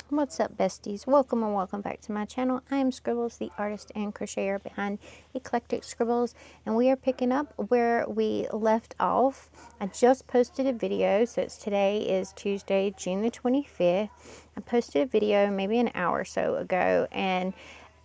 What's up, besties? Welcome and welcome back to my channel. I am Scribbles, the artist and crocheter behind Eclectic Scribbles, and we are picking up where we left off. I just posted a video, so today is Tuesday, June the 25th. I posted a video maybe an hour or so ago, and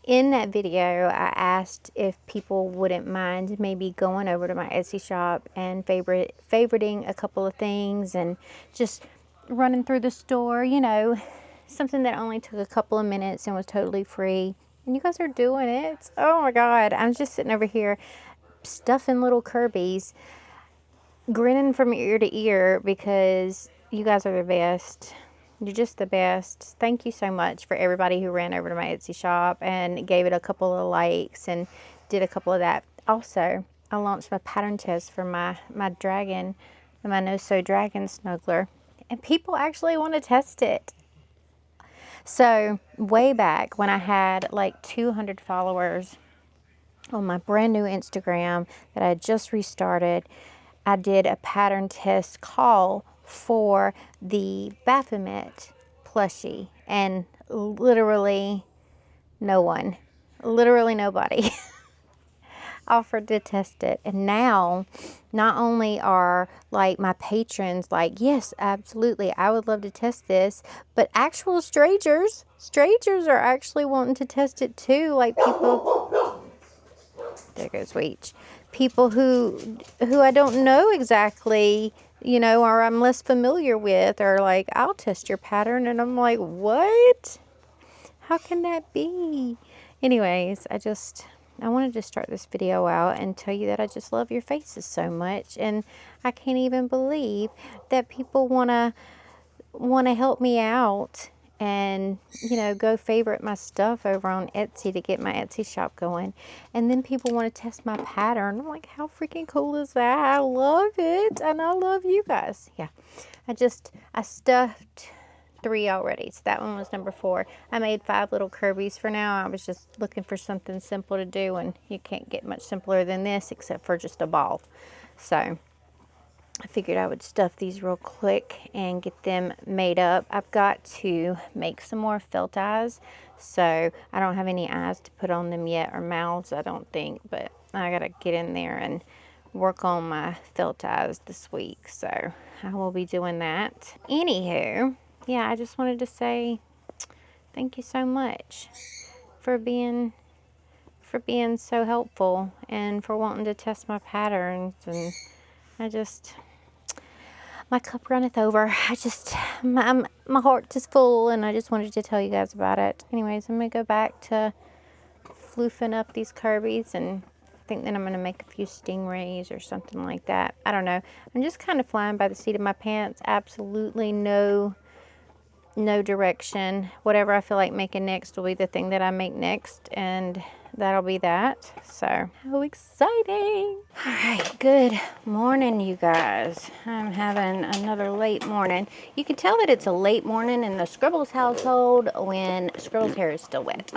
in that video I asked if people wouldn't mind maybe going over to my Etsy shop and favoriting a couple of things and just running through the store, you know, something that only took a couple of minutes and was totally free. And you guys are doing it. Oh my God. I'm just sitting over here stuffing little Kirby's, grinning from ear to ear because you guys are the best. You're just the best. Thank you so much for everybody who ran over to my Etsy shop and gave it a couple of likes and did a couple of that. Also, I launched my pattern test for my dragon, my No Sew Dragon snuggler, and people actually want to test it. So way back when I had like 200 followers on my brand new Instagram that I had just restarted, I did a pattern test call for the Baphomet plushie, and literally nobody offered to test it. And now not only are like my patrons like, yes, absolutely, I would love to test this, but actual strangers are actually wanting to test it too. Like people, there goes Weech, people who I don't know exactly, you know, or I'm less familiar with, are like, I'll test your pattern. And I'm like, what? How can that be? Anyways, I wanted to start this video out and tell you that I just love your faces so much, and I can't even believe that people want to help me out and, you know, go favorite my stuff over on Etsy to get my Etsy shop going. And then people want to test my pattern. I'm like, how freaking cool is that? I love it, and I love you guys. Yeah, I stuffed 3 already, so that one was number 4. I made 5 little Kirby's for now. I was just looking for something simple to do, and you can't get much simpler than this except for just a ball. So I figured I would stuff these real quick and get them made up. I've got to make some more felt eyes, so I don't have any eyes to put on them yet, or mouths, I don't think, but I gotta get in there and work on my felt eyes this week, so I will be doing that. Anywho, yeah, I just wanted to say thank you so much for being so helpful and for wanting to test my patterns. And my cup runneth over. My heart is full, and I just wanted to tell you guys about it. Anyways, I'm gonna go back to floofing up these Kirby's, and I think then I'm gonna make a few stingrays or something like that. I don't know. I'm just kind of flying by the seat of my pants. Absolutely no direction. Whatever I feel like making next will be the thing that I make next, and that'll be that. So how exciting. All right, good morning, you guys. I'm having another late morning. You can tell that it's a late morning in the Scribbles household when Scribbles' hair is still wet.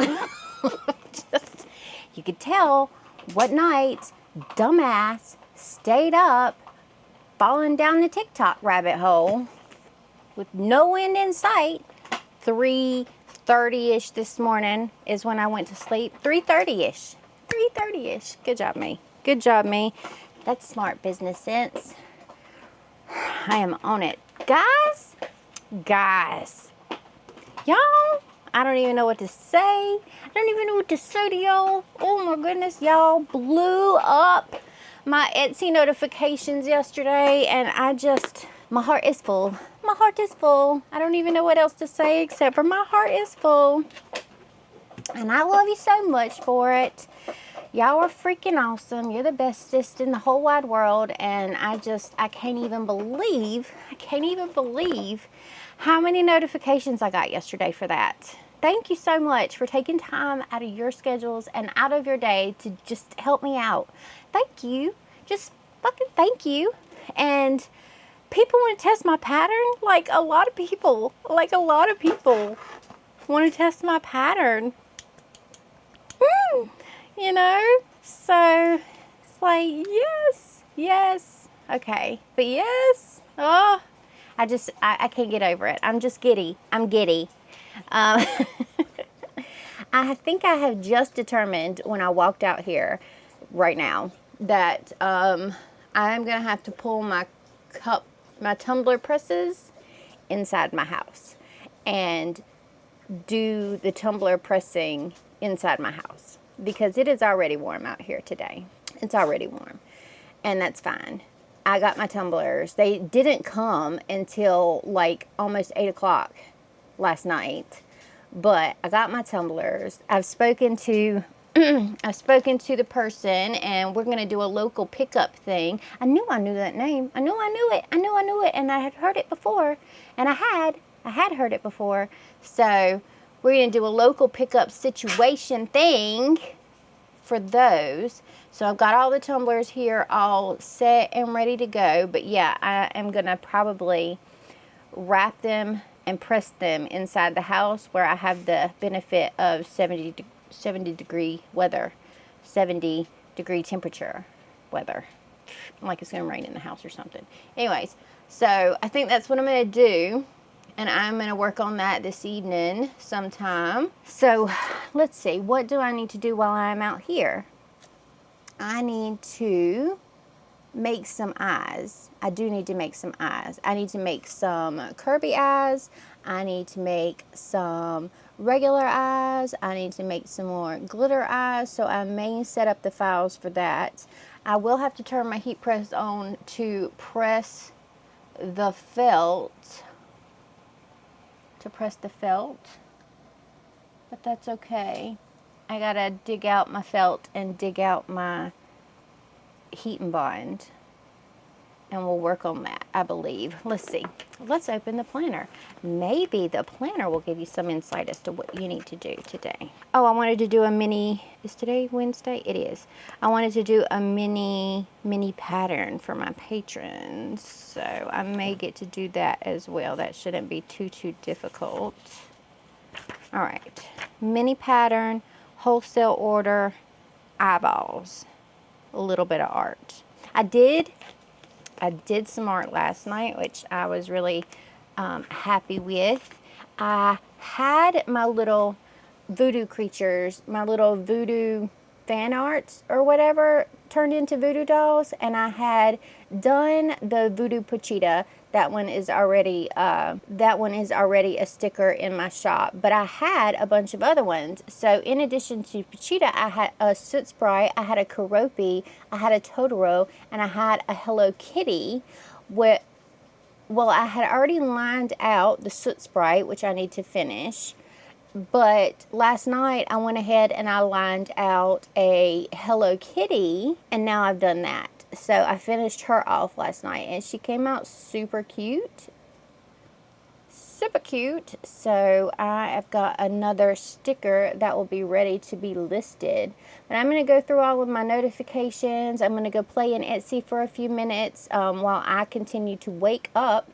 You could tell what night dumbass stayed up falling down the TikTok rabbit hole with no end in sight. 3:30-ish this morning is when I went to sleep. 3:30-ish. Good job, me. Good job, me. That's smart business sense. I am on it. Guys, y'all, I don't even know what to say. I don't even know what to say to y'all. Oh my goodness, y'all blew up my Etsy notifications yesterday, and my heart is full. My heart is full. I don't even know what else to say except for my heart is full. And I love you so much for it. Y'all are freaking awesome. You're the bestest in the whole wide world. And I can't even believe how many notifications I got yesterday for that. Thank you so much for taking time out of your schedules and out of your day to just help me out. Thank you. Just fucking thank you. And people want to test my pattern. Like a lot of people want to test my pattern. You know? So it's like, yes. Okay. But yes. Oh, I can't get over it. I'm just giddy. I'm giddy. Um, I think I have just determined when I walked out here right now that I'm going to have to pull my tumbler presses inside my house and do the tumbler pressing inside my house, because it is already warm out here today. It's already warm, and that's fine. I got my tumblers. They didn't come until like almost 8 o'clock last night, but I got my tumblers. I've spoken to the person, and we're going to do a local pickup thing. I knew that name. I knew it. And I had heard it before, and I had heard it before. So we're going to do a local pickup situation thing for those. So I've got all the tumblers here all set and ready to go. But yeah, I am going to probably wrap them and press them inside the house, where I have the benefit of 70 degree weather, 70 degree temperature weather. Like it's going to rain in the house or something. Anyways, so I think that's what I'm going to do. And I'm going to work on that this evening sometime. So let's see. What do I need to do while I'm out here? I need to make some eyes. I do need to make some eyes. I need to make some Kirby eyes. I need to make some regular eyes. I need to make some more glitter eyes. So I may set up the files for that. I will have to turn my heat press on to press the felt. But that's okay. I gotta dig out my felt and dig out my heat and bond, and we'll work on that, I believe. Let's see. Let's open the planner. Maybe the planner will give you some insight as to what you need to do today. Oh, I wanted to do a mini, is today Wednesday? It is. I wanted to do a mini pattern for my patrons, so I may get to do that as well. That shouldn't be too difficult. All right, mini pattern, wholesale order, eyeballs, a little bit of art. I did some art last night, which I was really happy with. I had my little voodoo creatures, my little voodoo fan arts or whatever, turned into voodoo dolls, and I had done the voodoo Pochita. That one is already a sticker in my shop, but I had a bunch of other ones. So in addition to Pochita, I had a Soot Sprite, I had a Karopi, I had a Totoro, and I had a Hello Kitty. Well, I had already lined out the Soot Sprite, which I need to finish. But last night I went ahead and I lined out a Hello Kitty, and now I've done that. So I finished her off last night, and she came out super cute. Super cute. So I have got another sticker that will be ready to be listed. But I'm going to go through all of my notifications. I'm going to go play in Etsy for a few minutes while I continue to wake up.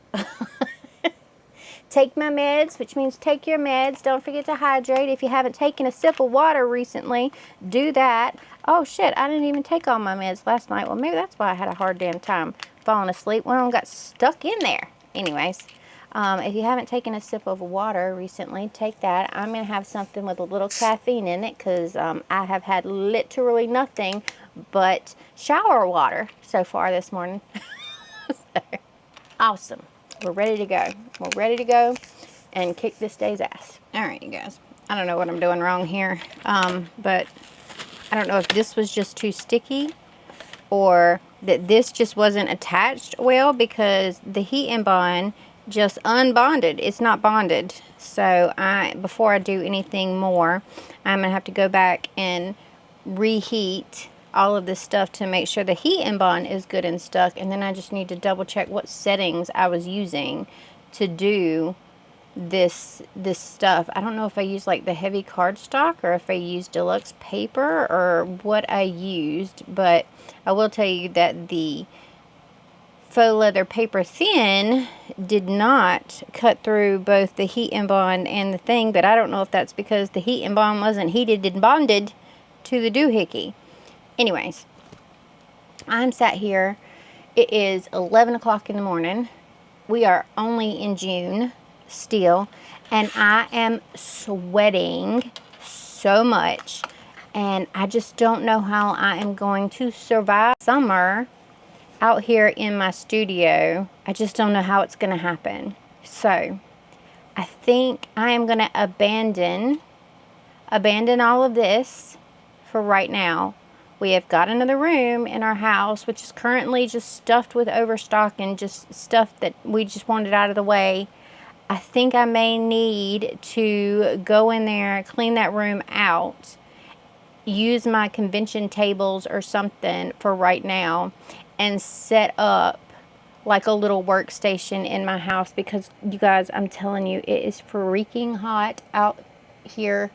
Take my meds, which means take your meds. Don't forget to hydrate. If you haven't taken a sip of water recently, do that. Oh shit, I didn't even take all my meds last night. Well, maybe that's why I had a hard damn time falling asleep. One of them got stuck in there. Anyways, if you haven't taken a sip of water recently, take that. I'm going to have something with a little caffeine in it, because I have had literally nothing but shower water so far this morning. So, awesome. We're ready to go. We're ready to go and kick this day's ass. All right, you guys. I don't know what I'm doing wrong here, but I don't know if this was just too sticky or that this just wasn't attached well, because the heat and bond just unbonded. It's not bonded. So before I do anything more, I'm going to have to go back and reheat all of this stuff to make sure the heat and bond is good and stuck, and then I just need to double check what settings I was using to do this stuff. I don't know if I used like the heavy cardstock or if I used deluxe paper or what I used, but I will tell you that the faux leather paper thin did not cut through both the heat and bond and the thing, but I don't know if that's because the heat and bond wasn't heated and bonded to the doohickey. Anyways, I'm sat here. It is 11 o'clock in the morning. We are only in June still, and I am sweating so much, and I just don't know how I am going to survive summer out here in my studio. I just don't know how it's going to happen. So I think I am going to abandon all of this for right now. We have got another room in our house, which is currently just stuffed with overstock and just stuff that we just wanted out of the way. I think I may need to go in there, clean that room out, use my convention tables or something for right now, and set up like a little workstation in my house, because you guys, I'm telling you, it is freaking hot out here.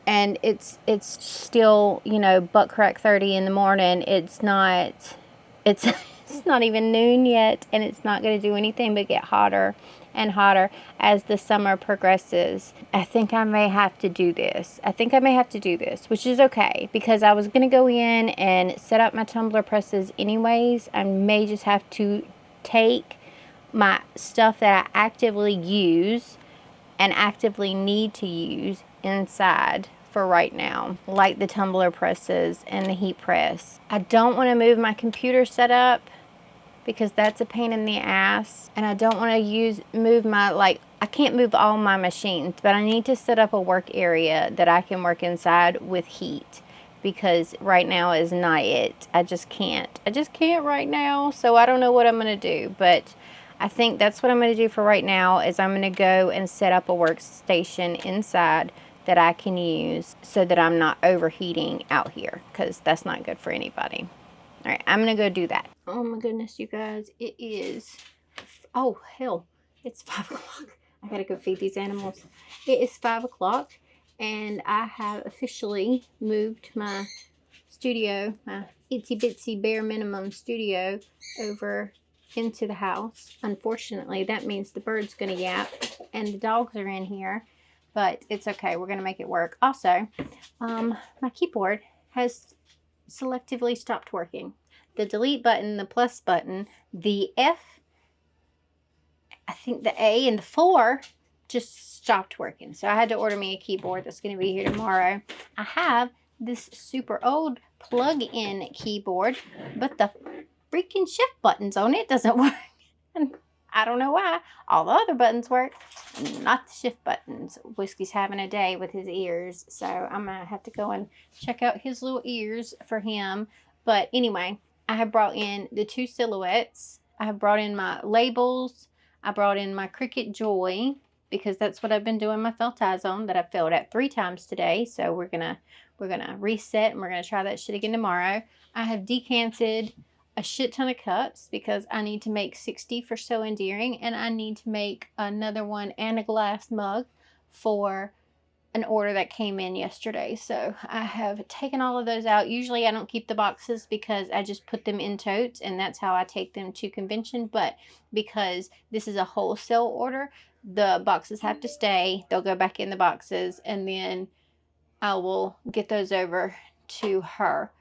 And it's still, you know, butt crack 30 in the morning. It's it's not even noon yet, and it's not going to do anything but get hotter and hotter as the summer progresses. I think I may have to do this. Which is okay, because I was going to go in and set up my tumbler presses anyways. I may just have to take my stuff that I actively use and actively need to use inside for right now, like the tumbler presses and the heat press. I don't want to move my computer setup because that's a pain in the ass, and I don't want to move my, I can't move all my machines, but I need to set up a work area that I can work inside with heat, because right now is not it. I just can't right now. So I don't know what I'm going to do, but I think that's what I'm going to do for right now, is I'm going to go and set up a workstation inside that I can use so that I'm not overheating out here, because that's not good for anybody. All right, I'm going to go do that. Oh my goodness, you guys, it is, oh hell, it's 5 o'clock. I got to go feed these animals. It is 5 o'clock, and I have officially moved my studio, my itsy bitsy bare minimum studio, over into the house. Unfortunately, that means the bird's gonna yap and the dogs are in here, but it's okay. We're gonna make it work. Also, my keyboard has selectively stopped working. The delete button, the plus button, the F, I think the A, and the 4 just stopped working. So I had to order me a keyboard that's going to be here tomorrow. I have this super old plug-in keyboard, but the freaking shift buttons on it doesn't work. And I don't know why. All the other buttons work, not the shift buttons. Whiskey's having a day with his ears, so I'm going to have to go and check out his little ears for him. But anyway, I have brought in the 2 silhouettes. I have brought in my labels. I brought in my Cricut Joy, because that's what I've been doing my felt ties on, that I felt at 3 times today. So we're gonna reset, and we're gonna try that shit again tomorrow. I have decanted a shit ton of cups because I need to make 60 for So Endearing, and I need to make another one and a glass mug for an order that came in yesterday. So I have taken all of those out. Usually I don't keep the boxes because I just put them in totes, and that's how I take them to convention. But because this is a wholesale order, the boxes have to stay. They'll go back in the boxes, and then I will get those over to her.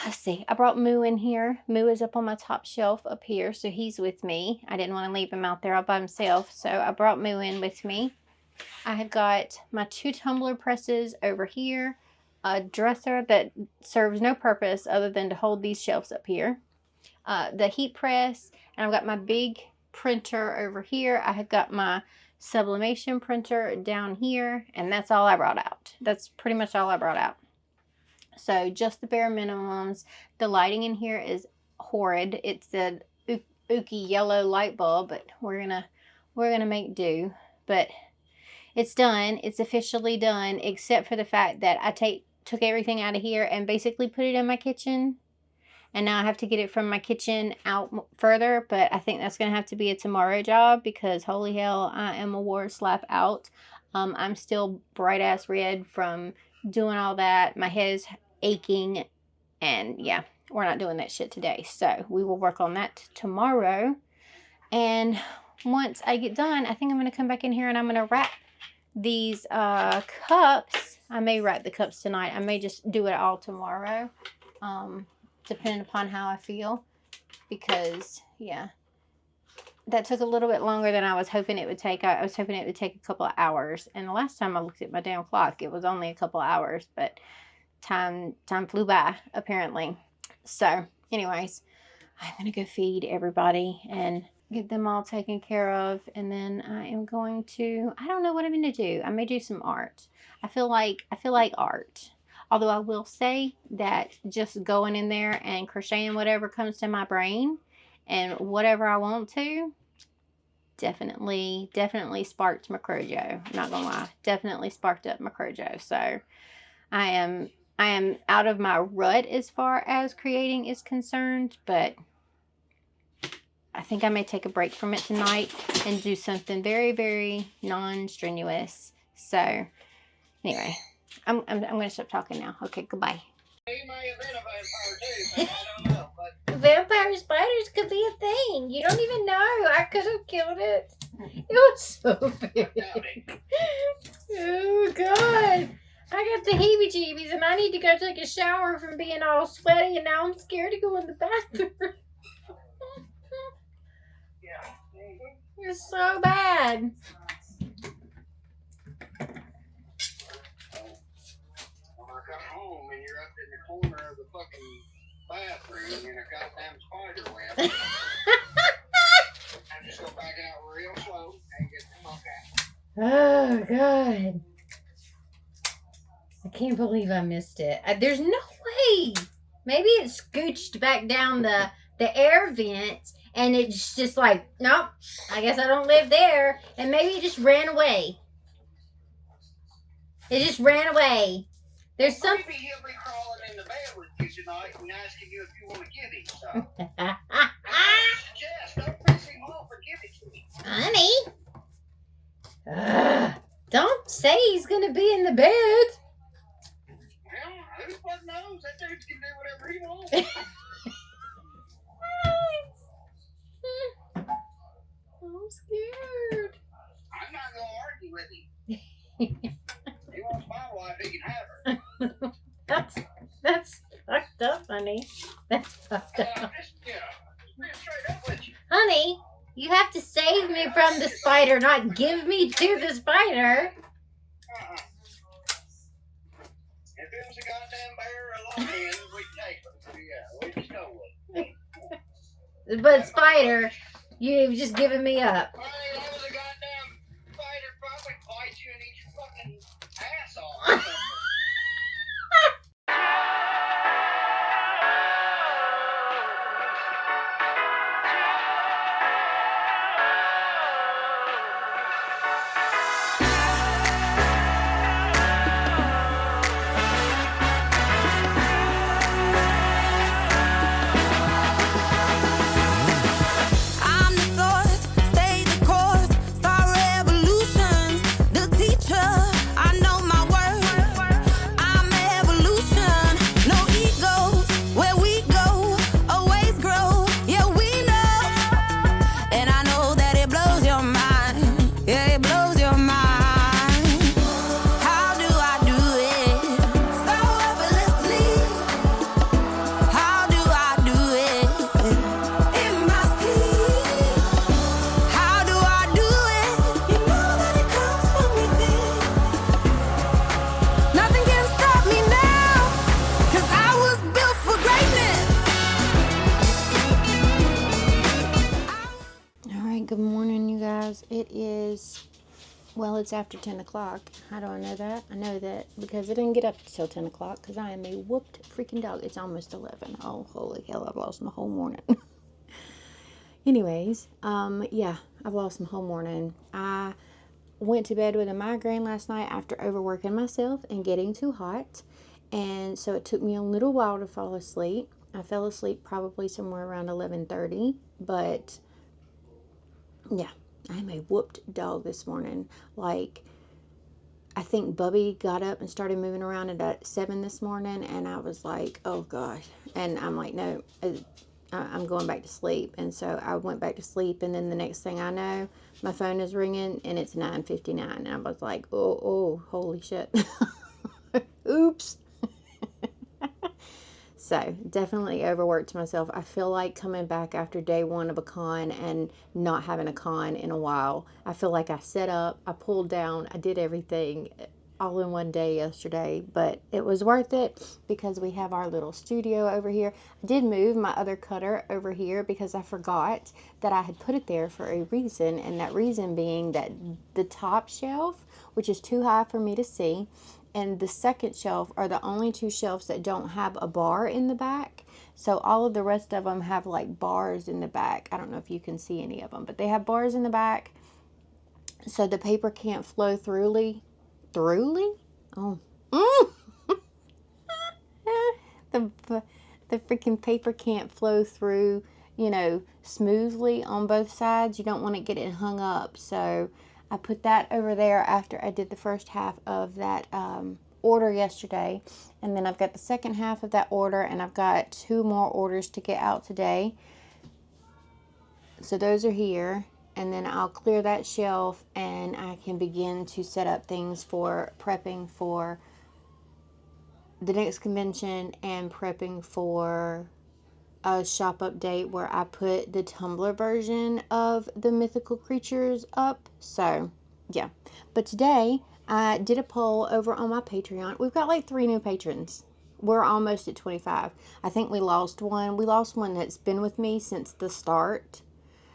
Let's see. I brought Moo in here. Moo is up on my top shelf up here, so he's with me. I didn't want to leave him out there all by himself, so I brought Moo in with me. I have got my 2 tumbler presses over here, a dresser that serves no purpose other than to hold these shelves up here, the heat press, and I've got my big printer over here. I have got my sublimation printer down here, and that's all I brought out. That's pretty much all I brought out. So just the bare minimums. The lighting in here is horrid. It's a ooky yellow light bulb, but we're gonna make do. But it's done. It's officially done, except for the fact that I took everything out of here and basically put it in my kitchen. And now I have to get it from my kitchen out further, but I think that's going to have to be a tomorrow job, because holy hell, I am a war slap out. I'm still bright ass red from doing all that. My head is aching, and yeah, we're not doing that shit today. So we will work on that tomorrow. And once I get done, I think I'm going to come back in here and I'm going to wrap these cups. I may wrap the cups tonight. I may just do it all tomorrow, depending upon how I feel, because yeah, that took a little bit longer than I was hoping it would take. I was hoping it would take a couple of hours. And the last time I looked at my damn clock, it was only a couple of hours. But time flew by, apparently. So, anyways, I'm going to go feed everybody and get them all taken care of. And then I am going to, I don't know what I'm going to do. I may do some art. I feel like art. Although I will say that just going in there and crocheting whatever comes to my brain and whatever I want to, definitely sparked my crojo. I'm not gonna lie, definitely sparked up my crojo. So I am out of my rut as far as creating is concerned, but I think I may take a break from it tonight and do something very, very non-strenuous. So anyway, I'm gonna stop talking now. Okay, goodbye. He may have been a vampire too, but I don't know. But vampire spiders could be a thing. You don't even know. I could have killed it. It was so big. Oh God. I got the heebie-jeebies and I need to go take a shower from being all sweaty and now I'm scared to go in the bathroom. It's so bad. Come home and you're up in the corner of the fucking bathroom in a goddamn spider web. I just go back out real slow and get the fuck out. Oh God. I can't believe I missed it. There's no way. Maybe it scooched back down the air vent and it's just like, nope, I guess I don't live there. And maybe it just ran away. It just ran away. There's some. Maybe he'll be crawling in the bed with you tonight and asking you if you want to give him some. I suggest don't piss him off or give it to me. Honey. Don't say he's going to be in the bed. Well, who fucking knows? That dude can do whatever he wants. I'm scared. I'm not going to argue with him. He wants my wife, he can have her. That's fucked up, honey. That's fucked up. Just straight up with you. Honey, you have to save me from the spider, not give me to the spider. If it was a goddamn bear or a lion, we'd take them. Yeah, we just go with it. But spider, you've just given me up. Honey, that was a goddamn spider, probably bite you and eat your fucking ass off. Good morning, you guys. It is, well, it's after 10 o'clock. How do I know that? I know that because I didn't get up until 10 o'clock because I am a whooped freaking dog. It's almost 11. Oh, holy hell, I've lost my whole morning. Anyways, yeah, I've lost my whole morning. I went to bed with a migraine last night after overworking myself and getting too hot. And so it took me a little while to fall asleep. I fell asleep probably somewhere around 11:30, but yeah, I'm a whooped dog this morning. Like, I think Bubby got up and started moving around at 7 this morning, and I was like, oh gosh. And I'm like, no, I'm going back to sleep. And so I went back to sleep, and then the next thing I know, my phone is ringing, and it's 9:59. And I was like, oh, holy shit. Oops. So definitely overworked myself. I feel like coming back after day one of a con and not having a con in a while. I feel like I set up, I pulled down, I did everything all in one day yesterday, but it was worth it because we have our little studio over here. I did move my other cutter over here because I forgot that I had put it there for a reason, and that reason being that the top shelf, which is too high for me to see, and the second shelf are the only two shelves that don't have a bar in the back. So all of the rest of them have like bars in the back. I don't know if you can see any of them, but they have bars in the back so the paper can't flow throughly. Oh. The freaking paper can't flow through, you know, smoothly on both sides. You don't want to get it hung up. So I put that over there after I did the first half of that order yesterday. And then I've got the second half of that order, and I've got 2 more orders to get out today. So those are here. And then I'll clear that shelf and I can begin to set up things for prepping for the next convention and prepping for a shop update where I put the Tumblr version of the mythical creatures up. So yeah, but today I did a poll over on my Patreon. We've got like 3 new patrons. We're almost at 25. I think we lost one. We lost one that's been with me since the start.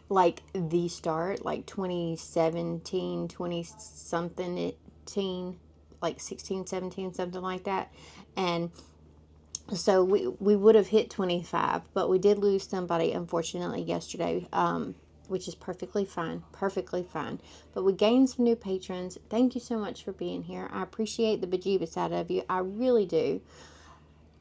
Like the start, like 2017, 20-something, like 16, 17, something like that. And so we would have hit 25, but we did lose somebody, unfortunately, yesterday, which is perfectly fine, But we gained some new patrons. Thank you so much for being here. I appreciate the bejeebus out of you. I really do.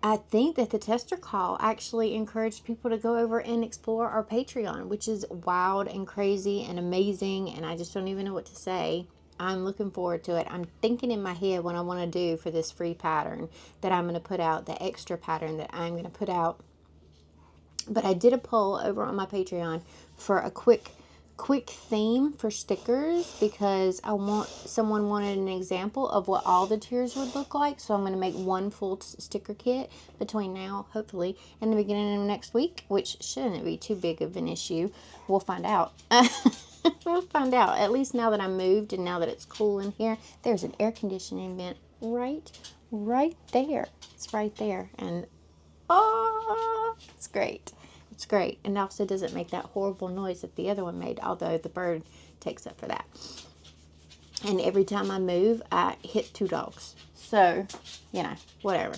I think that the tester call actually encouraged people to go over and explore our Patreon, which is wild and crazy and amazing, and I just don't even know what to say. I'm looking forward to it. I'm thinking in my head what I want to do for this free pattern that I'm going to put out, the extra pattern that I'm going to put out. But I did a poll over on my Patreon for a quick theme for stickers because someone wanted an example of what all the tiers would look like. So I'm going to make one full sticker kit between now, hopefully, and the beginning of next week, which shouldn't be too big of an issue. We'll find out. We'll find out. At least now that I'm moved and now that it's cool in here, there's an air conditioning vent right there. It's right there. And oh, it's great. It's great. And also doesn't make that horrible noise that the other one made, although the bird takes up for that. And every time I move, I hit 2 dogs. So, you know, whatever.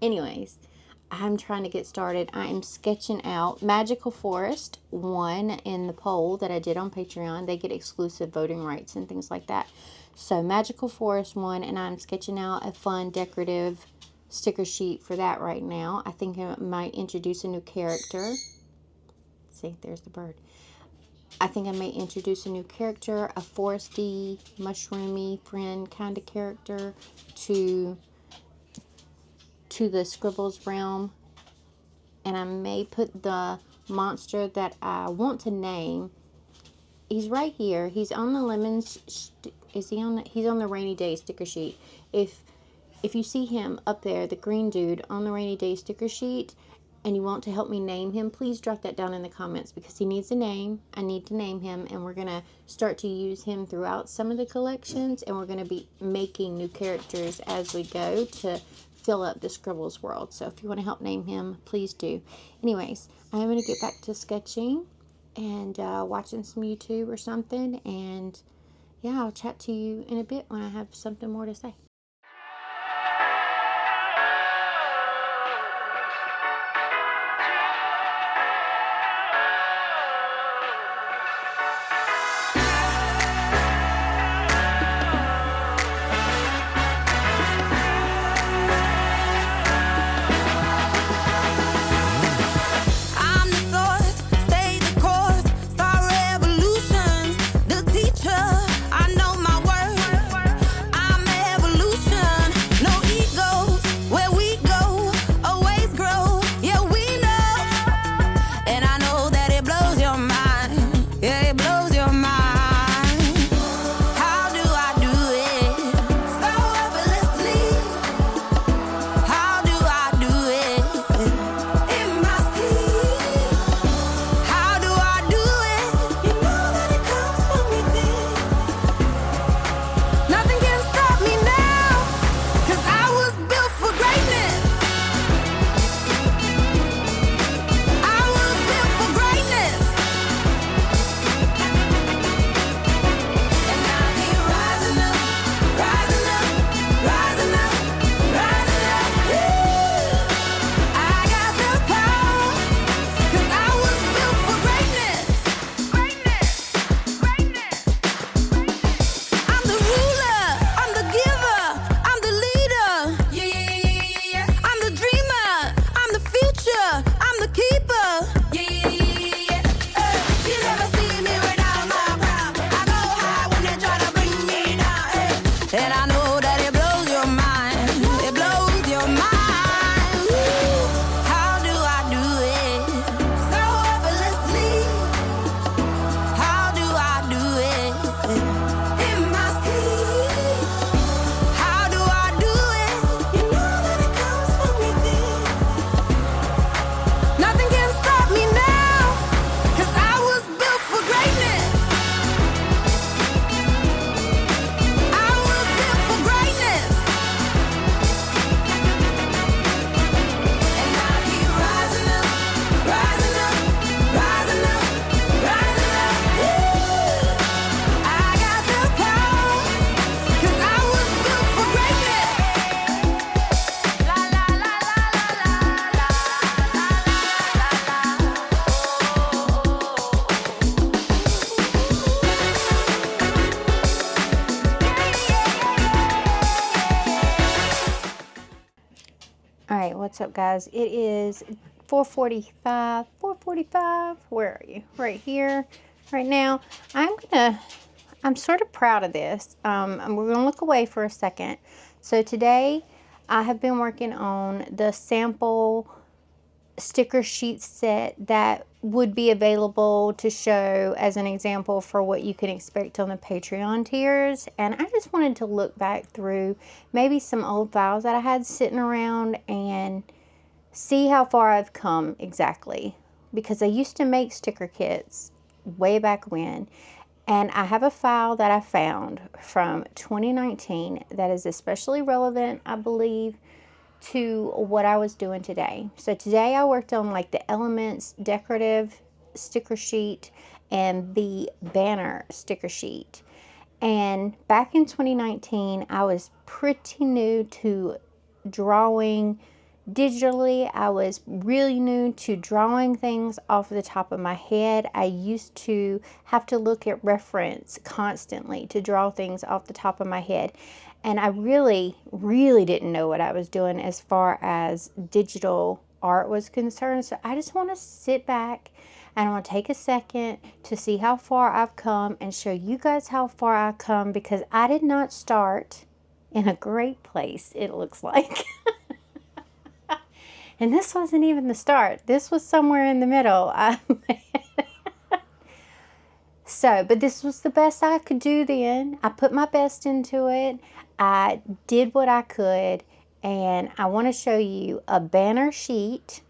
Anyways, I'm trying to get started. I am sketching out Magical Forest 1 in the poll that I did on Patreon. They get exclusive voting rights and things like that. So Magical Forest 1, and I'm sketching out a fun decorative sticker sheet for that right now. I think I might introduce a new character. See, there's the bird. I think I may introduce a new character, a foresty, mushroomy friend kind of character to the Scribbles realm. And I may put the monster that I want to name. He's right here. He's on the lemons. Is he on the? He's on the rainy day sticker sheet. If you see him up there, the green dude on the rainy day sticker sheet, and you want to help me name him, please drop that down in the comments because he needs a name. I need to name him, and we're going to start to use him throughout some of the collections, and we're going to be making new characters as we go to fill up the Scribbles world. So if you want to help name him, please do. Anyways, I'm going to get back to sketching and watching some YouTube or something, and yeah, I'll chat to you in a bit when I have something more to say. I know my worth. I'm evolution. All right, what's up, guys? It is 4:45. 4:45. Where are you? Right here. Right now, I'm sort of proud of this. And we're gonna look away for a second. So today, I have been working on the sample sticker sheet set that would be available to show as an example for what you can expect on the Patreon tiers. And I just wanted to look back through maybe some old files that I had sitting around and see how far I've come exactly, because I used to make sticker kits way back when, and I have a file that I found from 2019 that is especially relevant, I believe, to what I was doing today. So today I worked on like the elements decorative sticker sheet and the banner sticker sheet. And back in 2019, I was pretty new to drawing digitally. I was really new to drawing things off the top of my head. I used to have to look at reference constantly to draw things off the top of my head. And I really didn't know what I was doing as far as digital art was concerned. So I just want to sit back and I want to take a second to see how far I've come and show you guys how far I've come, because I did not start in a great place, it looks like. And this wasn't even the start. This was somewhere in the middle. But this was the best I could do then. I put my best into it. I did what I could. And I want to show you a banner sheet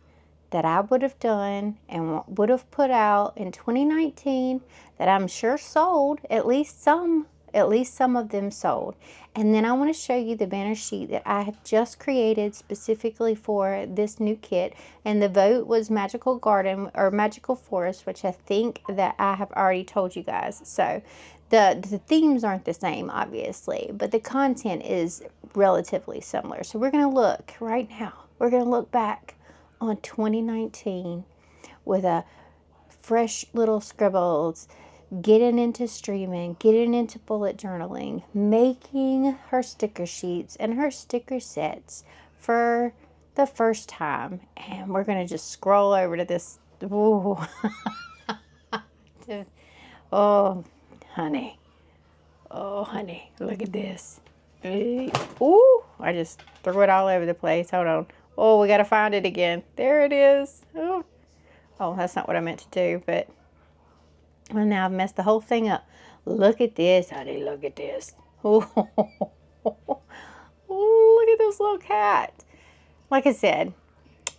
that I would have done and would have put out in 2019 that I'm sure sold, at least some of them sold. And then I want to show you the banner sheet that I have just created specifically for this new kit. And the vote was Magical Garden or Magical Forest, which I think that I have already told you guys. So the themes aren't the same, obviously, but the content is relatively similar. So we're going to look right now. We're going to look back on 2019 with a fresh little scribbles, getting into streaming, getting into bullet journaling, making her sticker sheets and her sticker sets for the first time. And we're going to just scroll over to this. Ooh. Oh, honey. Oh, honey. Look at this. Ooh, I just threw it all over the place. Hold on. Oh, we got to find it again. There it is. Oh, that's not what I meant to do, but well, now I've messed the whole thing up. Look at this, honey. Look at this. Oh, look at this little cat. Like I said,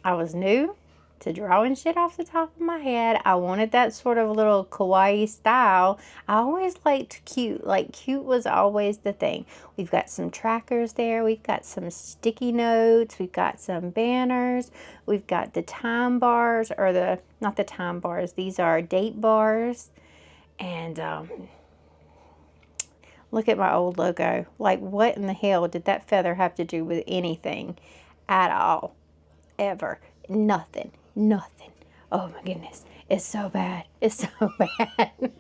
I was new to drawing shit off the top of my head. I wanted that sort of little kawaii style. I always liked cute. Like, cute was always the thing. We've got some trackers there. We've got some sticky notes. We've got some banners. We've got the time bars, or not the time bars. These are date bars. And look at my old logo. Like, what in the hell did that feather have to do with anything at all? Ever. Nothing. Oh my goodness. It's so bad. It's so bad.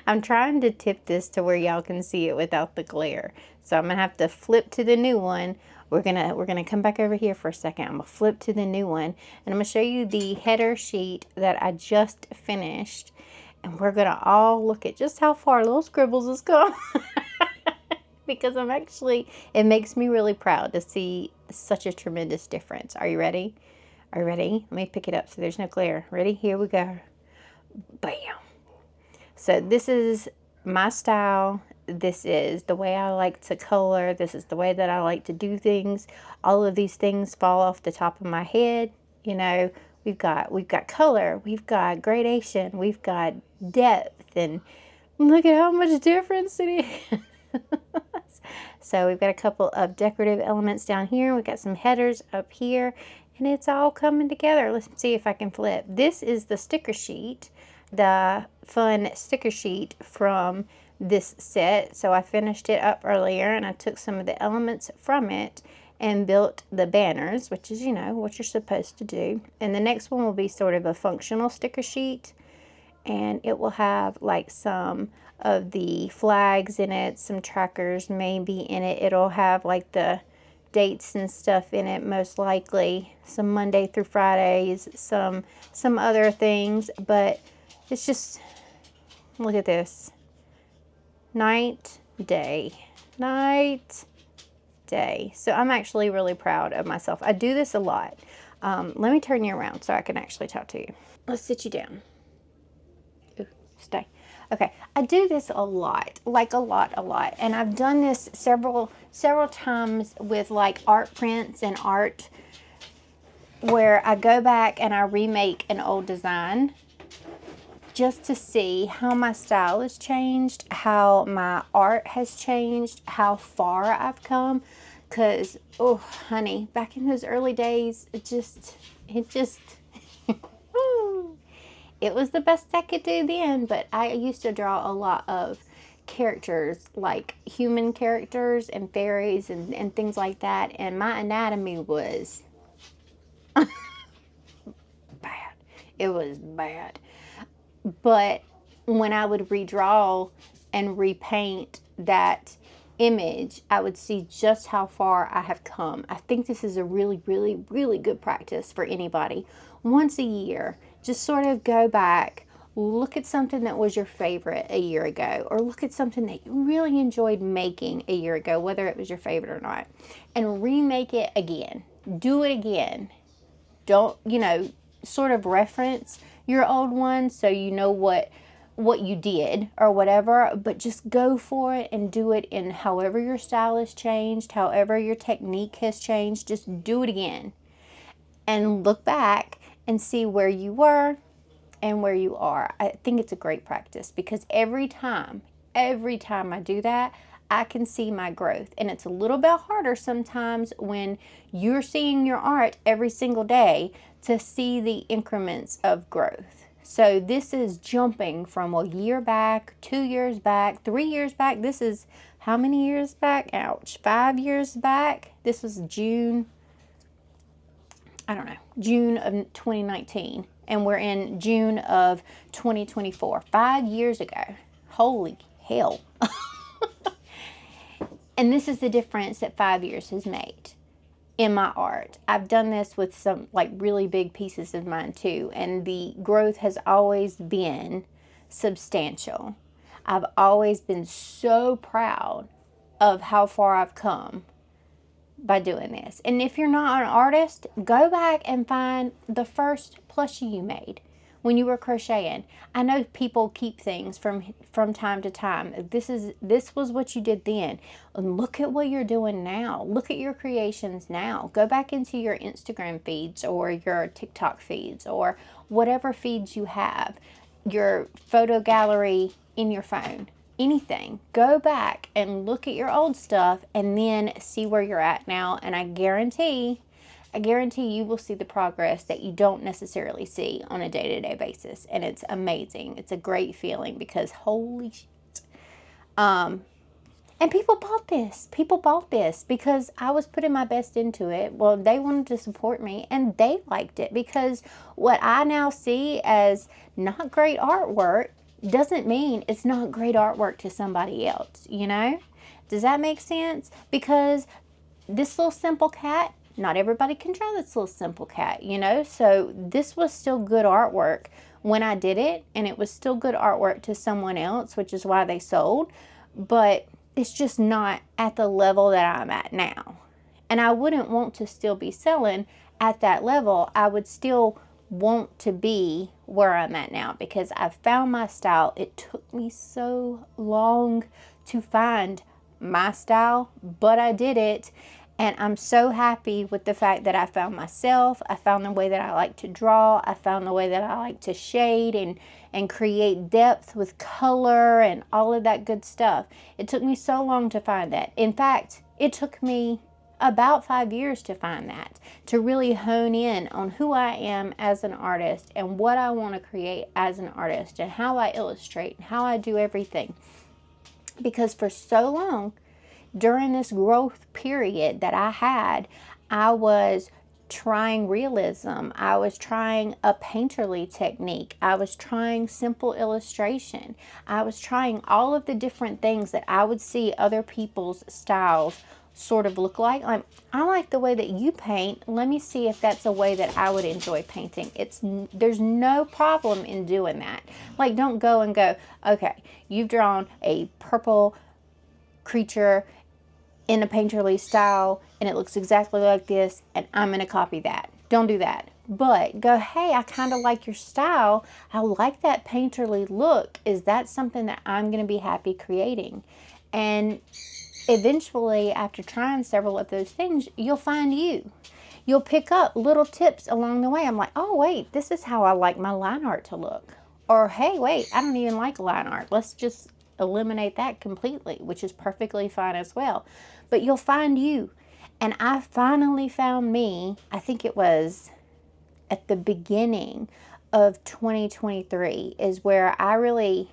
I'm trying to tip this to where y'all can see it without the glare. So I'm going to have to flip to the new one. We're gonna come back over here for a second. I'm going to flip to the new one. And I'm going to show you the header sheet that I just finished. And we're going to all look at just how far Little Scribbles has come. Because it makes me really proud to see such a tremendous difference. Are you ready? Are you ready? Let me pick it up so there's no glare. Ready? Here we go. Bam. So this is my style. This is the way I like to color. This is the way that I like to do things. All of these things fall off the top of my head. You know, we've got color, we've got gradation, we've got depth, and look at how much difference it is. So we've got a couple of decorative elements down here. We've got some headers up here, and it's all coming together. Let's see if I can flip. This is the sticker sheet, the fun sticker sheet from this set. So I finished it up earlier, and I took some of the elements from it and built the banners, which is, you know, what you're supposed to do. And the next one will be sort of a functional sticker sheet, and it will have like some of the flags in it, some trackers maybe in it. It'll have like the dates and stuff in it, most likely. Some Monday through Fridays, some other things, but it's just, look at this. Night, day, night, day. So I'm actually really proud of myself. I do this a lot. Let me turn you around so I can actually talk to you. Let's sit you down. Ooh, stay. Okay, I do this a lot, like a lot. And I've done this several times with like art prints and art where I go back and I remake an old design just to see how my style has changed, how my art has changed, how far I've come. Because, oh, honey, back in those early days, it just it was the best I could do then. But I used to draw a lot of characters, like human characters and fairies and things like that. And my anatomy was bad. It was bad. But when I would redraw and repaint that image, I would see just how far I have come. I think this is a really, really, really good practice for anybody. Once a year, just sort of go back, look at something that was your favorite a year ago, or look at something that you really enjoyed making a year ago, whether it was your favorite or not, and remake it again. Do it again. Don't, sort of reference your old one so you know what you did or whatever, but just go for it and do it in however your style has changed, however your technique has changed. Just do it again and look back and see where you were and where you are. I think it's a great practice because every time I do that, I can see my growth. And it's a little bit harder sometimes when you're seeing your art every single day to see the increments of growth. So this is jumping from a year back, 2 years back, 3 years back. This is how many years back? Ouch. 5 years back. This was June of 2019. And we're in June of 2024. 5 years ago. Holy hell. And this is the difference that 5 years has made in my art. I've done this with some like really big pieces of mine too, and the growth has always been substantial. I've always been so proud of how far I've come by doing this. And if you're not an artist, go back and find the first plushie you made when you were crocheting. I know people keep things from time to time. This was what you did then. And look at what you're doing now. Look at your creations now. Go back into your Instagram feeds or your TikTok feeds or whatever feeds you have. Your photo gallery in your phone. Anything. Go back and look at your old stuff and then see where you're at now. And I guarantee you will see the progress that you don't necessarily see on a day-to-day basis. And it's amazing. It's a great feeling because holy shit. And people bought this. People bought this because I was putting my best into it. Well, they wanted to support me and they liked it because what I now see as not great artwork doesn't mean it's not great artwork to somebody else, Does that make sense? Because this little simple cat, not everybody can draw this little simple cat, So this was still good artwork when I did it, and it was still good artwork to someone else, which is why they sold. But it's just not at the level that I'm at now. And I wouldn't want to still be selling at that level. I would still want to be where I'm at now because I've found my style. It took me so long to find my style, but I did it. And I'm so happy with the fact that I found myself. I found the way that I like to draw. I found the way that I like to shade and create depth with color and all of that good stuff. It took me so long to find that. In fact, it took me about 5 years to find that, to really hone in on who I am as an artist and what I want to create as an artist and how I illustrate and how I do everything. Because for so long, during this growth period that I had, I was trying realism. I was trying a painterly technique. I was trying simple illustration. I was trying all of the different things that I would see other people's styles sort of look like. I like the way that you paint. Let me see if that's a way that I would enjoy painting. There's no problem in doing that. Like, don't go and go, okay, you've drawn a purple creature in a painterly style and it looks exactly like this and I'm going to copy that. Don't do that. But go, hey, I kind of like your style. I like that painterly look. Is that something that I'm going to be happy creating? And eventually, after trying several of those things, you'll find you. You'll pick up little tips along the way. I'm like, oh, wait, this is how I like my line art to look. Or, hey, wait, I don't even like line art. Let's just eliminate that completely, which is perfectly fine as well. But you'll find you. And I finally found me, I think it was at the beginning of 2023 is where I really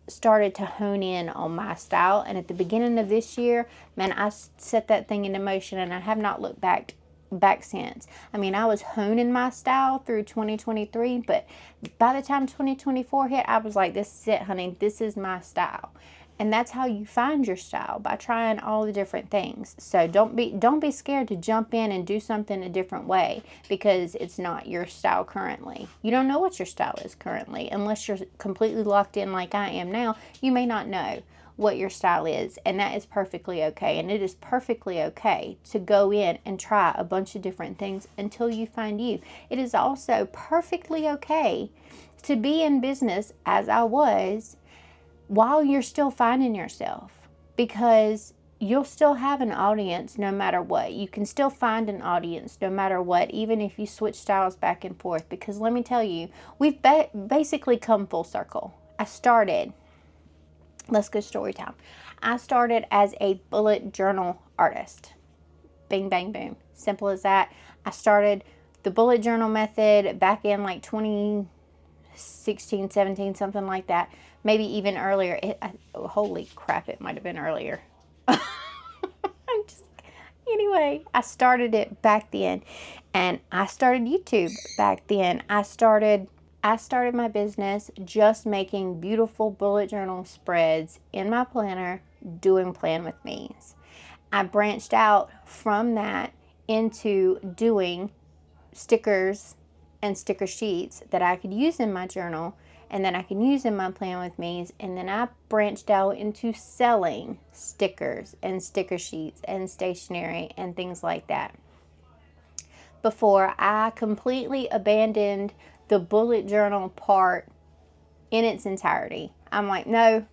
started to hone in on my style. And at the beginning of this year, man, I set that thing into motion and I have not looked back since. I mean, I was honing my style through 2023, but by the time 2024 hit, I was like, this is it, honey. This is my style. And that's how you find your style, by trying all the different things. So don't be scared to jump in and do something a different way because it's not your style currently. You don't know what your style is currently. Unless you're completely locked in like I am now, you may not know what your style is, and that is perfectly okay. And it is perfectly okay to go in and try a bunch of different things until you find you. It is also perfectly okay to be in business as I was while you're still finding yourself, because you'll still have an audience no matter what. You can still find an audience no matter what, even if you switch styles back and forth. Because let me tell you, we've basically come full circle. Let's go story time. I started as a bullet journal artist. Bing, bang, boom. Simple as that. I started the bullet journal method back in like 2016, 17, something like that. Maybe even earlier. Holy crap, it might have been earlier. Anyway, I started it back then. And I started YouTube back then. I started my business just making beautiful bullet journal spreads in my planner, doing plan with me's. I branched out from that into doing stickers and sticker sheets that I could use in my journal and then I can use in my plan with me's. And then I branched out into selling stickers and sticker sheets and stationery and things like that, before I completely abandoned the bullet journal part in its entirety. I'm like, no.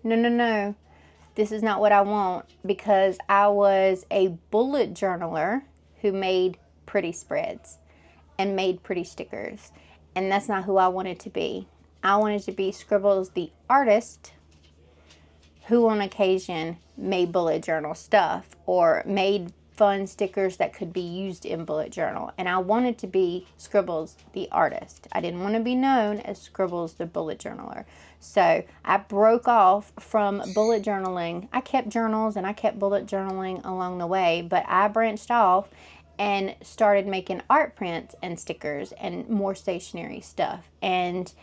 This is not what I want, because I was a bullet journaler who made pretty spreads and made pretty stickers. And that's not who I wanted to be. I wanted to be Scribbles the artist, who on occasion made bullet journal stuff or made fun stickers that could be used in bullet journal. And I wanted to be Scribbles the artist. I didn't want to be known as Scribbles the bullet journaler. So I broke off from bullet journaling. I kept journals and I kept bullet journaling along the way, but I branched off and started making art prints and stickers and more stationery stuff, and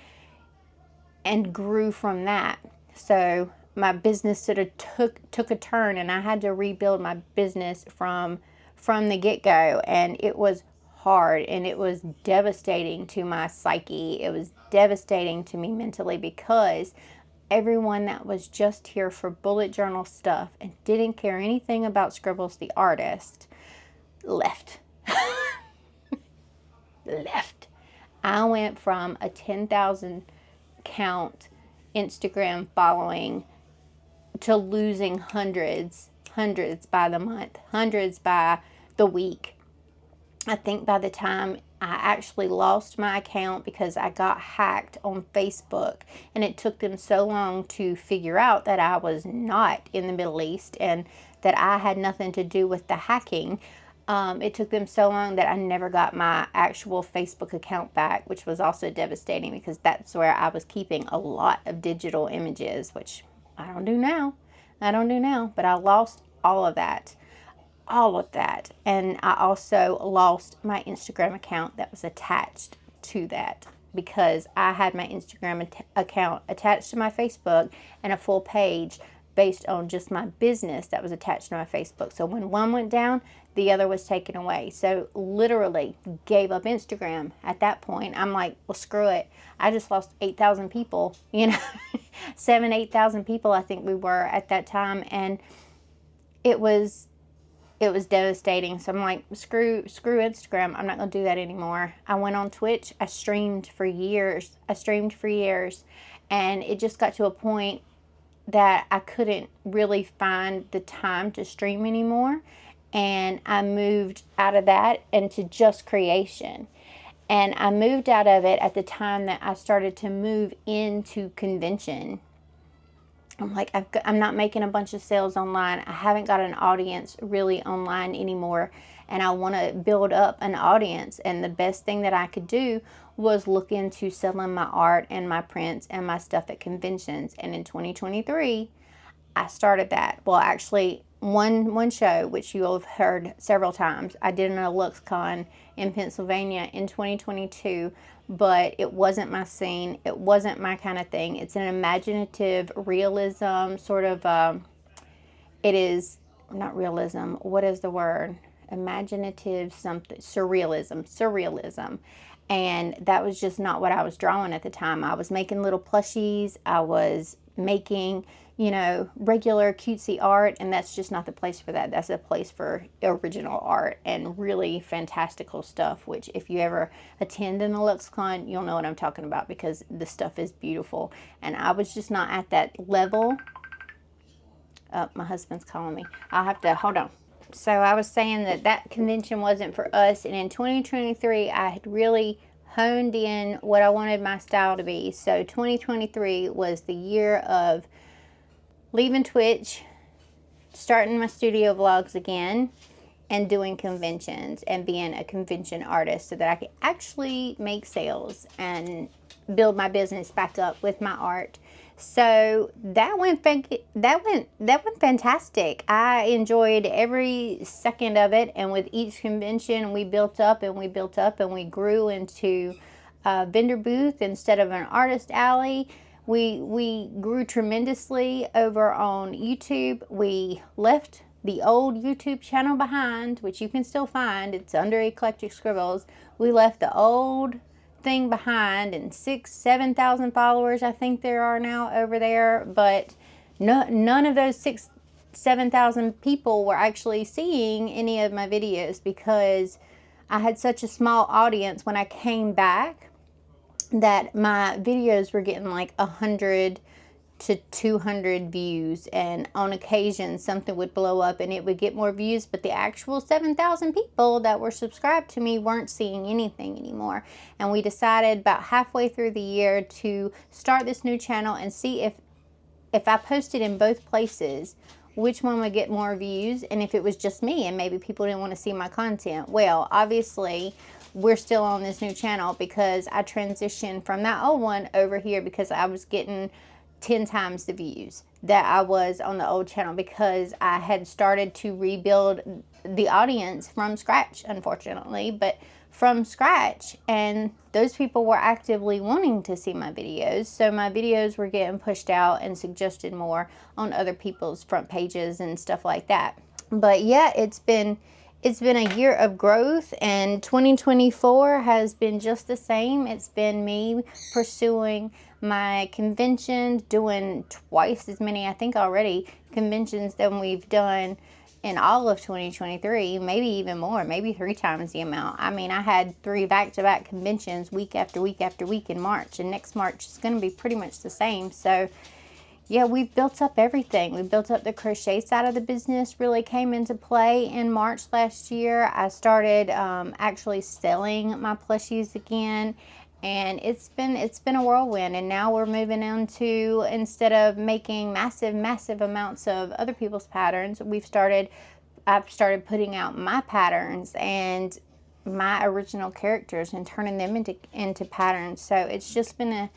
grew from that. So my business sort of took a turn, and I had to rebuild my business from the get-go, and it was hard, and it was devastating to my psyche. It was devastating to me mentally, because everyone that was just here for bullet journal stuff and didn't care anything about Scribbles the artist left. I went from a 10,000 count Instagram following to losing hundreds by the month, hundreds by the week. I think by the time I actually lost my account because I got hacked on Facebook, and it took them so long to figure out that I was not in the Middle East and that I had nothing to do with the hacking. It took them so long that I never got my actual Facebook account back, which was also devastating, because that's where I was keeping a lot of digital images, which I don't do now. But I lost all of that. And I also lost my Instagram account that was attached to that, because I had my Instagram account attached to my Facebook and a full page based on just my business that was attached to my Facebook. So when one went down, the other was taken away. So literally gave up Instagram at that point. I'm like, well, screw it. I just lost 8,000 people, you know, 8,000 people I think we were at that time. And it was devastating. So I'm like, screw Instagram. I'm not going to do that anymore. I went on Twitch. I streamed for years. And it just got to a point that I couldn't really find the time to stream anymore. And I moved out of that into just creation. And I moved out of it at the time that I started to move into convention. I'm like, I'm not making a bunch of sales online. I haven't got an audience really online anymore. And I want to build up an audience. And the best thing that I could do was look into selling my art and my prints and my stuff at conventions. And in 2023, I started that. Well, actually, one show, which you have heard several times, I did an LuxCon in Pennsylvania in 2022, but it wasn't my scene. It wasn't my kind of thing. It's an imaginative realism sort of, it is not realism. What is the word? Imaginative something, surrealism. And that was just not what I was drawing at the time. I was making little plushies. I was making, you know, regular cutesy art, and that's just not the place for that. That's a place for original art and really fantastical stuff, which if you ever attend an LuxCon, you'll know what I'm talking about, because the stuff is beautiful. And I was just not at that level. My husband's calling me. I'll have to, hold on. So I was saying that convention wasn't for us, and in 2023 I had really honed in what I wanted my style to be. So 2023 was the year of leaving Twitch, starting my studio vlogs again, and doing conventions and being a convention artist so that I could actually make sales and build my business back up with my art. So that went fantastic. I enjoyed every second of it, and with each convention we built up and we built up and we grew into a vendor booth instead of an artist alley. We grew tremendously over on YouTube. We left the old YouTube channel behind, which you can still find. It's under Eclectic Scribbles. We left the old thing behind, and 6,000-7,000 followers I think there are now over there, but none of those 6,000-7,000 people were actually seeing any of my videos, because I had such a small audience when I came back that my videos were getting like 100 to 200 views, and on occasion something would blow up and it would get more views, but the actual 7,000 people that were subscribed to me weren't seeing anything anymore. And we decided about halfway through the year to start this new channel and see if I posted in both places, which one would get more views, and if it was just me and maybe people didn't want to see my content. Well, obviously we're still on this new channel because I transitioned from that old one over here because I was getting 10 times the views that I was on the old channel, because I had started to rebuild the audience from scratch, unfortunately, but from scratch, and those people were actively wanting to see my videos, so my videos were getting pushed out and suggested more on other people's front pages and stuff like that. But yeah, it's been a year of growth, and 2024 has been just the same. It's been me pursuing my conventions, doing twice as many, I think already, conventions than we've done in all of 2023, maybe even more, maybe 3 times the amount. I mean, I had 3 back-to-back conventions week after week after week in March, and next March is going to be pretty much the same. So yeah, we've built up everything. We built up the crochet side of the business, really came into play in March last year. I started actually selling my plushies again, and it's been a whirlwind. And now we're moving into, instead of making massive amounts of other people's patterns, I've started putting out my patterns and my original characters and turning them into patterns. So it's just been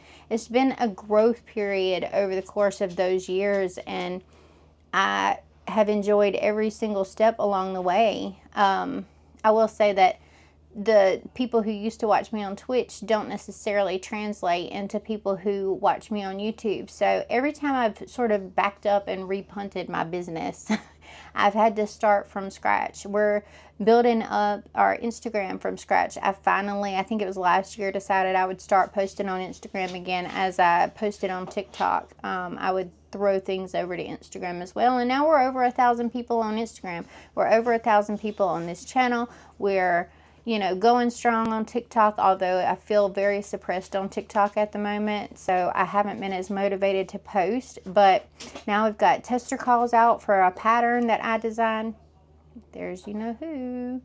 a growth period over the course of those years, and I have enjoyed every single step along the way. I will say that the people who used to watch me on Twitch don't necessarily translate into people who watch me on YouTube. So every time I've sort of backed up and repunted my business, I've had to start from scratch. We're building up our Instagram from scratch. I think it was last year, decided I would start posting on Instagram again as I posted on TikTok. I would throw things over to Instagram as well. And now we're over 1,000 people on Instagram. We're over 1,000 people on this channel. We're going strong on TikTok, although I feel very suppressed on TikTok at the moment, so I haven't been as motivated to post. But now we've got tester calls out for a pattern that I designed. There's who.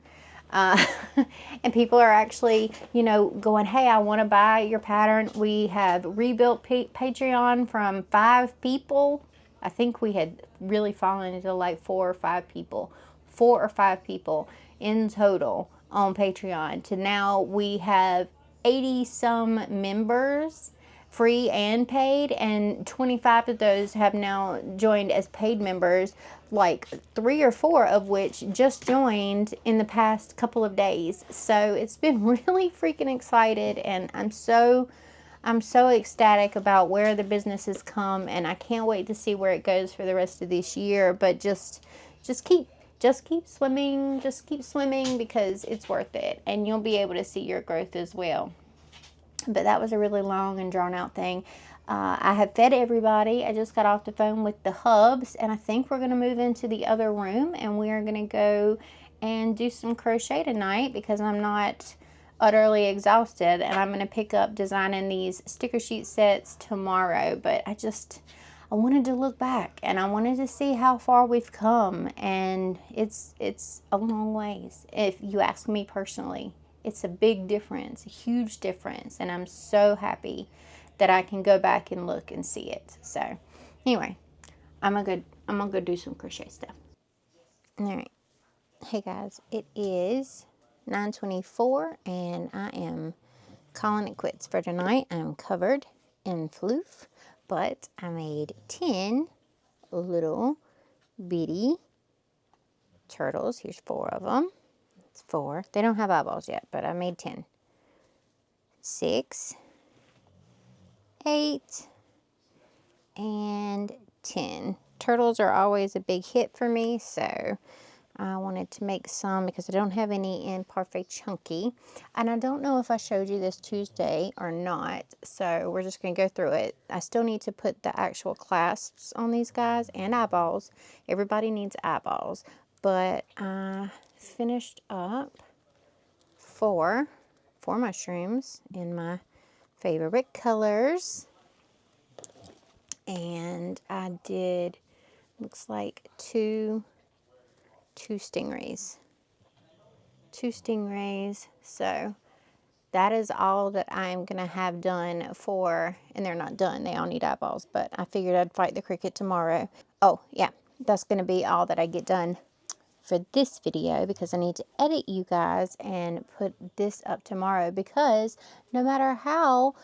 And people are actually, going, hey, I want to buy your pattern. We have rebuilt Patreon from 5 people. I think we had really fallen into like 4 or 5 people. 4 or 5 people in total on Patreon to now we have 80 some members, free and paid, and 25 of those have now joined as paid members, like 3 or 4 of which just joined in the past couple of days. So it's been really freaking excited, and I'm so ecstatic about where the business has come, and I can't wait to see where it goes for the rest of this year. But just keep swimming, because it's worth it, and you'll be able to see your growth as well. But that was a really long and drawn out thing. I have fed everybody. I just got off the phone with the hubs, and I think we're going to move into the other room, and we are going to go and do some crochet tonight because I'm not utterly exhausted, and I'm going to pick up designing these sticker sheet sets tomorrow. But I wanted to look back, and I wanted to see how far we've come, and it's a long ways. If you ask me personally, it's a big difference, a huge difference, and I'm so happy that I can go back and look and see it. So anyway, I'm gonna go do some crochet stuff. All right, hey guys, it is 9:24, and I am calling it quits for tonight. I'm covered in floof, but I made 10 little bitty turtles. Here's 4 of them. It's 4. They don't have eyeballs yet, but I made 10. 6, 8, and 10. Turtles are always a big hit for me, so I wanted to make some because I don't have any in Parfait Chunky. And I don't know if I showed you this Tuesday or not, so we're just going to go through it. I still need to put the actual clasps on these guys and eyeballs. Everybody needs eyeballs. But I finished up 4 mushrooms in my favorite colors. And I did, looks like two stingrays. 2 stingrays. So that is all that I'm going to have done for, and they're not done. They all need eyeballs, but I figured I'd fight the cricket tomorrow. Oh, yeah, that's going to be all that I get done for this video, because I need to edit you guys and put this up tomorrow, because no matter how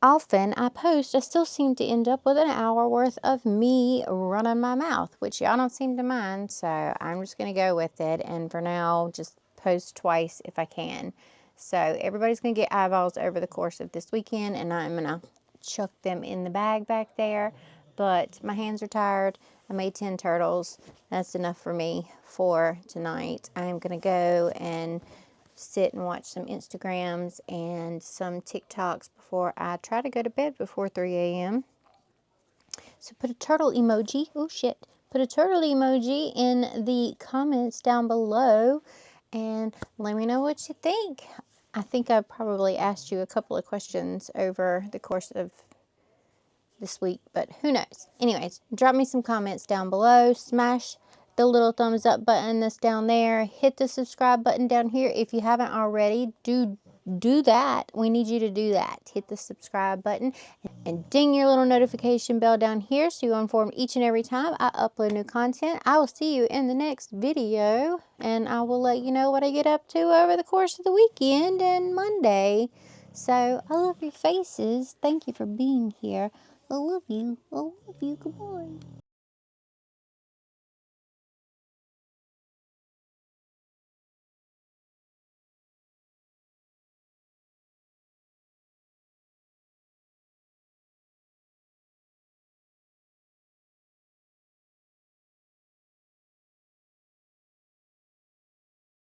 often I post, I still seem to end up with an hour worth of me running my mouth, which y'all don't seem to mind, so I'm just going to go with it, and for now, just post twice if I can. So everybody's going to get eyeballs over the course of this weekend, and I'm going to chuck them in the bag back there, but my hands are tired. I made 10 turtles. That's enough for me for tonight. I'm going to go and sit and watch some Instagrams and some TikToks before I try to go to bed before 3 a.m. So put a turtle emoji. Oh, shit. Put a turtle emoji in the comments down below and let me know what you think. I think I probably asked you a couple of questions over the course of this week, but who knows. Anyways, drop me some comments down below. Smash the little thumbs up button that's down there. Hit the subscribe button down here. If you haven't already, do that. We need you to do that. Hit the subscribe button and ding your little notification bell down here so you're informed each and every time I upload new content. I will see you in the next video, and I will let you know what I get up to over the course of the weekend and Monday. So I love your faces. Thank you for being here. I love you. I love you. Goodbye.